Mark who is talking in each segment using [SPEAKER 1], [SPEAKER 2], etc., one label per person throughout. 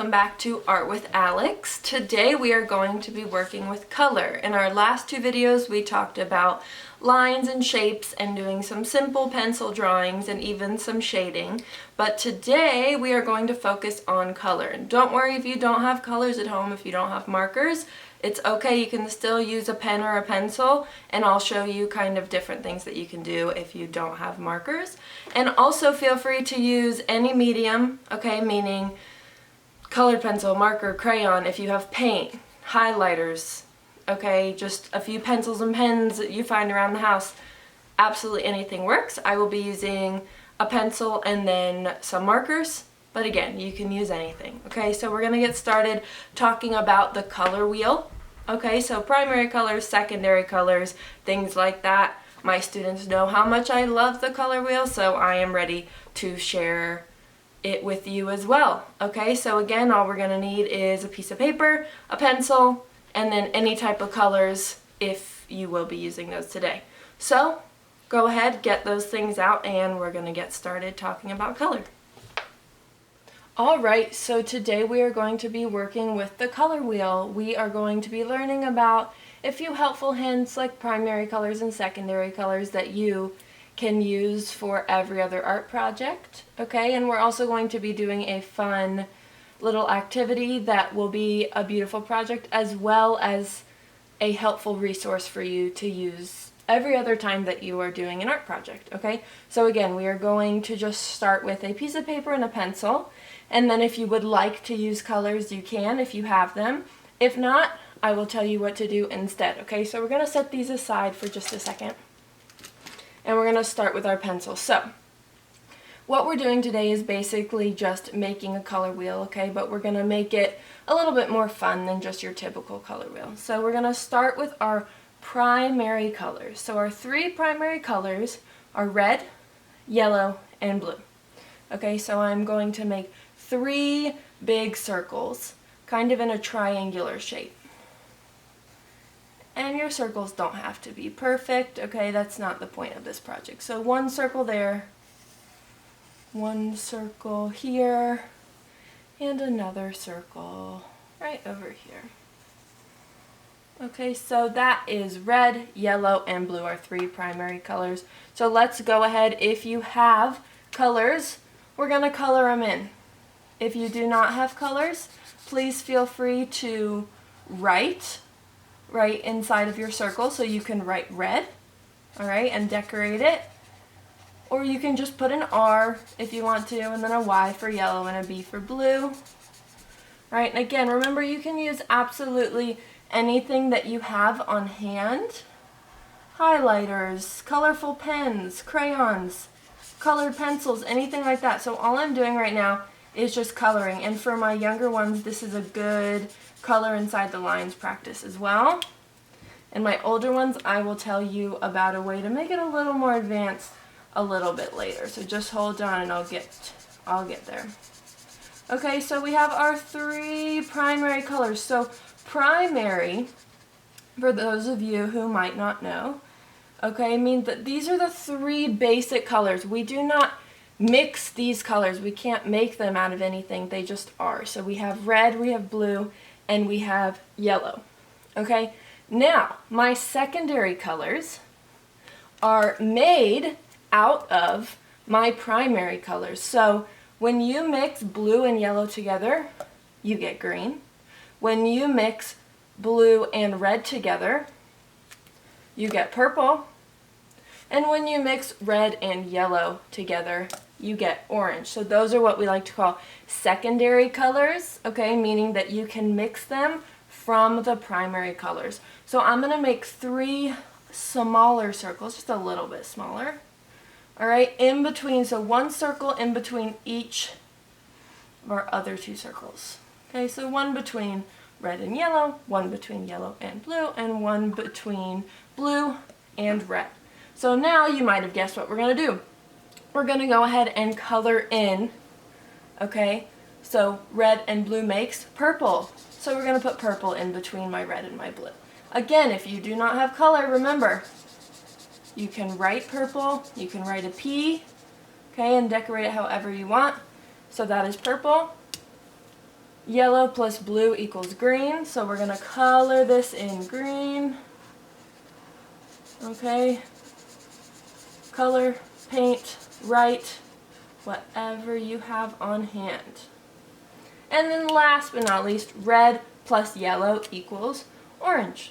[SPEAKER 1] welcome back to Art with Alex. Today we are going to be working with color. In our last two videos we talked about lines and shapes and doing some simple pencil drawings and even some shading. But today we are going to focus on color. And don't worry if you don't have colors at home, if you don't have markers. It's okay, you can still use a pen or a pencil, and I'll show you kind of different things that you can do if you don't have markers. And also feel free to use any medium, okay, meaning colored pencil, marker, crayon, if you have paint, highlighters, okay, just a few pencils and pens that you find around the house. Absolutely anything works. I will be using a pencil and then some markers. But again, you can use anything. Okay, so we're going to get started talking about the color wheel. Okay, so primary colors, secondary colors, things like that. My students know how much I love the color wheel, so I am ready to share it with you as well. Okay, so again, all we're going to need is a piece of paper, a pencil, and then any type of colors if you will be using those today. So go ahead, get those things out, and we're going to get started talking about color. Alright, so today we are going to be working with the color wheel. We are going to be learning about a few helpful hints like primary colors and secondary colors that you can use for every other art project. Okay, and we're also going to be doing a fun little activity that will be a beautiful project as well as a helpful resource for you to use every other time that you are doing an art project. Okay, so again, we are going to just start with a piece of paper and a pencil. And then if you would like to use colors, you can if you have them. If not, I will tell you what to do instead. Okay, so we're going to set these aside for just a second. And we're going to start with our pencil. So, what we're doing today is basically just making a color wheel, okay? But we're going to make it a little bit more fun than just your typical color wheel. So we're going to start with our primary colors. So our three primary colors are red, yellow, and blue. Okay, so I'm going to make three big circles, kind of in a triangular shape. And your circles don't have to be perfect, okay? That's not the point of this project. So one circle there, one circle here, and another circle right over here. Okay, so that is red, yellow, and blue, our three primary colors. So let's go ahead. If you have colors, we're going to color them in. If you do not have colors, please feel free to write right inside of your circle. So you can write red, all right, and decorate it. Or you can just put an R if you want to, and then a Y for yellow and a B for blue. All right, and again, remember you can use absolutely anything that you have on hand. Highlighters, colorful pens, crayons, colored pencils, anything like that. So all I'm doing right now is just coloring. And for my younger ones, this is a good color inside the lines practice as well. And my older ones, I will tell you about a way to make it a little more advanced a little bit later. So just hold on and I'll get there. Okay, so we have our three primary colors. So primary, for those of you who might not know, okay, means that these are the three basic colors. We do not mix these colors. We can't make them out of anything. They just are. So we have red, we have blue, and we have yellow. Okay, now my secondary colors are made out of my primary colors. So when you mix blue and yellow together, you get green. When you mix blue and red together, you get purple. And when you mix red and yellow together, you get orange. So those are what we like to call secondary colors, okay, meaning that you can mix them from the primary colors. So I'm going to make three smaller circles, just a little bit smaller. All right, in between, so one circle in between each of our other two circles. Okay, so one between red and yellow, one between yellow and blue, and one between blue and red. So now you might have guessed what we're going to do. We're going to go ahead and color in, okay? So red and blue makes purple. So we're going to put purple in between my red and my blue. Again, if you do not have color, remember, you can write purple, you can write a P, okay, and decorate it however you want. So that is purple. Yellow plus blue equals green, so we're going to color this in green. Okay, color, paint, write, whatever you have on hand. And then last but not least, red plus yellow equals orange.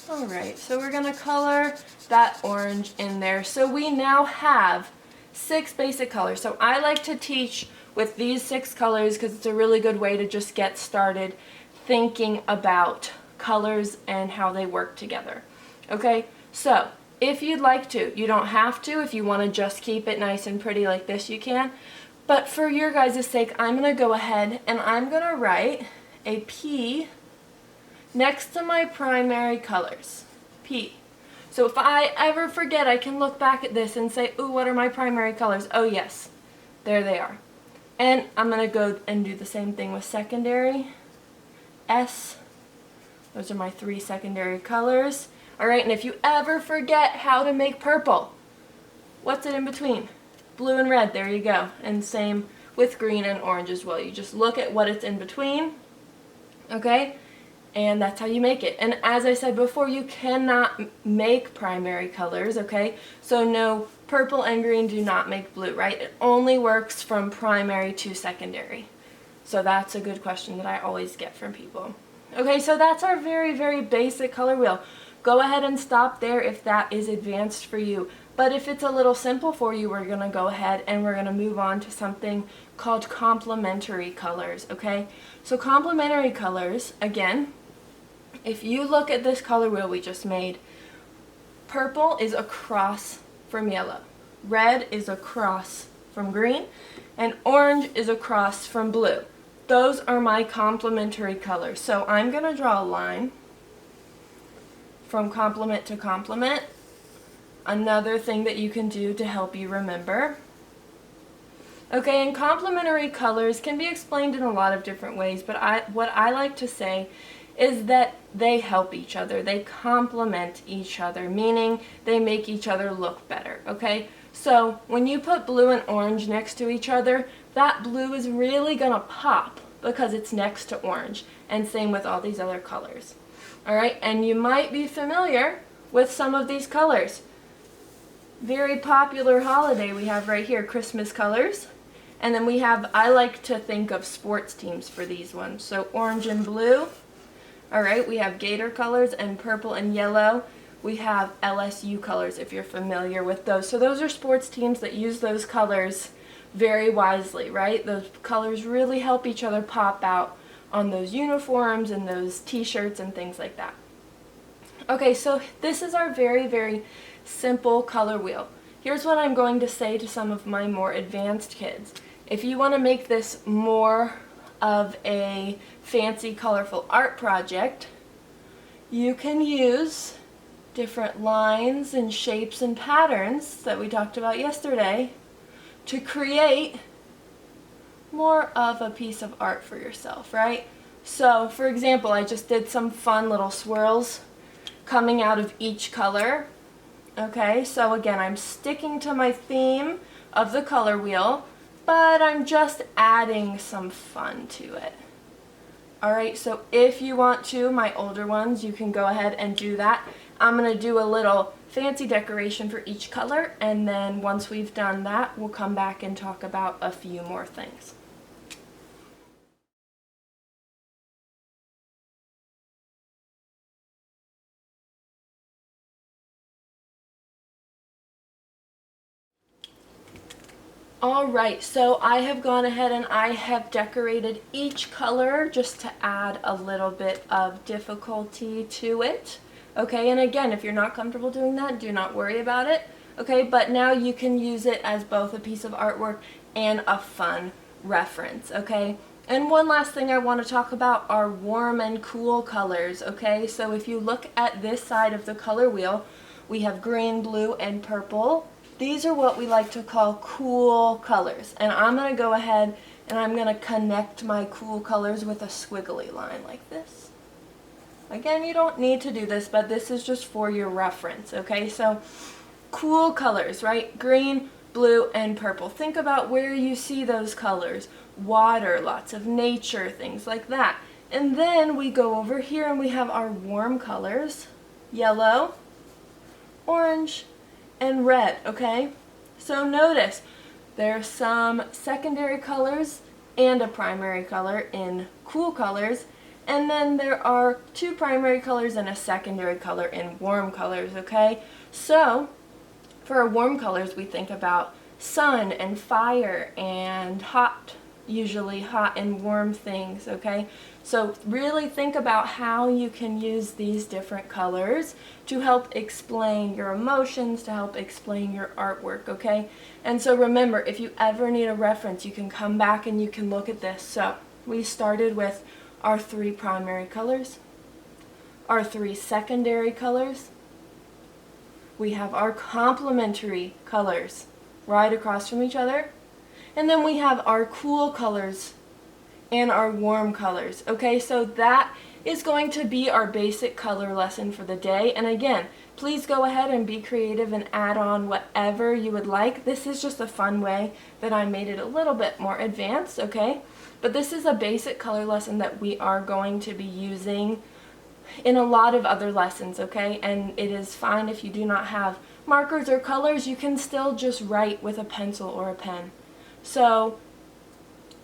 [SPEAKER 1] Alright, so we're going to color that orange in there. So we now have 6 basic colors. So I like to teach with these 6 colors because it's a really good way to just get started thinking about colors and how they work together. Okay, so if you'd like to, you don't have to. If you want to just keep it nice and pretty like this, you can. But for your guys' sake, I'm going to go ahead and I'm going to write a P next to my primary colors. P. So if I ever forget, I can look back at this and say, ooh, what are my primary colors? Oh yes, there they are. And I'm going to go and do the same thing with secondary. S. Those are my 3 secondary colors. Alright, and if you ever forget how to make purple, what's it in between? Blue and red, there you go. And same with green and orange as well. You just look at what it's in between, okay? And that's how you make it. And as I said before, you cannot make primary colors, okay? So no, purple and green do not make blue, right? It only works from primary to secondary. So that's a good question that I always get from people. Okay, so that's our very, very basic color wheel. Go ahead and stop there if that is advanced for you. But if it's a little simple for you, we're going to go ahead and we're going to move on to something called complementary colors, okay? So complementary colors, again, if you look at this color wheel we just made, purple is across from yellow, red is across from green, and orange is across from blue. Those are my complementary colors. So I'm going to draw a line from complement to complement. Another thing that you can do to help you remember. Okay, and complementary colors can be explained in a lot of different ways, but what I like to say is that they help each other. They complement each other, meaning they make each other look better, okay? So when you put blue and orange next to each other, that blue is really going to pop because it's next to orange, and same with all these other colors. Alright, and you might be familiar with some of these colors. Very popular holiday we have right here, Christmas colors. And then we have, I like to think of sports teams for these ones. So orange and blue. Alright, we have Gator colors and purple and yellow. We have LSU colors if you're familiar with those. So those are sports teams that use those colors very wisely, right? Those colors really help each other pop out on those uniforms and those t-shirts and things like that. Okay, so this is our very, very simple color wheel. Here's what I'm going to say to some of my more advanced kids. If you want to make this more of a fancy, colorful art project, you can use different lines and shapes and patterns that we talked about yesterday to create more of a piece of art for yourself, right? So, for example, I just did some fun little swirls coming out of each color. Okay, so again, I'm sticking to my theme of the color wheel, but I'm just adding some fun to it. Alright, so if you want to, my older ones, you can go ahead and do that. I'm going to do a little fancy decoration for each color, and then once we've done that, we'll come back and talk about a few more things. Alright, so I have gone ahead and I have decorated each color just to add a little bit of difficulty to it. Okay, and again, if you're not comfortable doing that, do not worry about it. Okay, but now you can use it as both a piece of artwork and a fun reference, okay? And one last thing I want to talk about are warm and cool colors, okay? So if you look at this side of the color wheel, we have green, blue, and purple. These are what we like to call cool colors. And I'm going to go ahead and I'm going to connect my cool colors with a squiggly line like this. Again, you don't need to do this, but this is just for your reference, okay? So, cool colors, right? Green, blue, and purple. Think about where you see those colors. water, lots of nature, things like that. And then we go over here and we have our warm colors, yellow, orange, and red, okay? So notice there's some secondary colors and a primary color in cool colors, and then there are two primary colors and a secondary color in warm colors, okay? So for our warm colors, we think about sun and fire and hot, usually hot and warm things, okay? So really think about how you can use these different colors to help explain your emotions, to help explain your artwork, okay? And so remember, if you ever need a reference, you can come back and you can look at this. So we started with our 3 primary colors, our 3 secondary colors. We have our complementary colors right across from each other. And then we have our cool colors and our warm colors. Okay, so that is going to be our basic color lesson for the day. And again, please go ahead and be creative and add on whatever you would like. This is just a fun way that I made it a little bit more advanced, okay? But this is a basic color lesson that we are going to be using in a lot of other lessons, okay? And it is fine if you do not have markers or colors, you can still just write with a pencil or a pen. So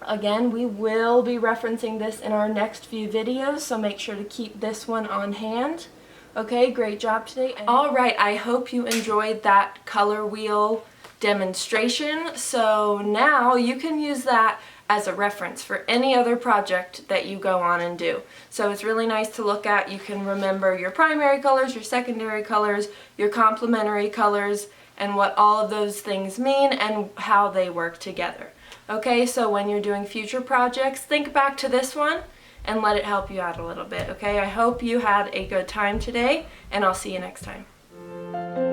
[SPEAKER 1] again, we will be referencing this in our next few videos, so make sure to keep this one on hand. Okay, great job today. Alright, I hope you enjoyed that color wheel demonstration. So now you can use that as a reference for any other project that you go on and do. So it's really nice to look at. You can remember your primary colors, your secondary colors, your complementary colors, and what all of those things mean and how they work together. Okay, so when you're doing future projects, think back to this one and let it help you out a little bit, okay? I hope you had a good time today, and I'll see you next time.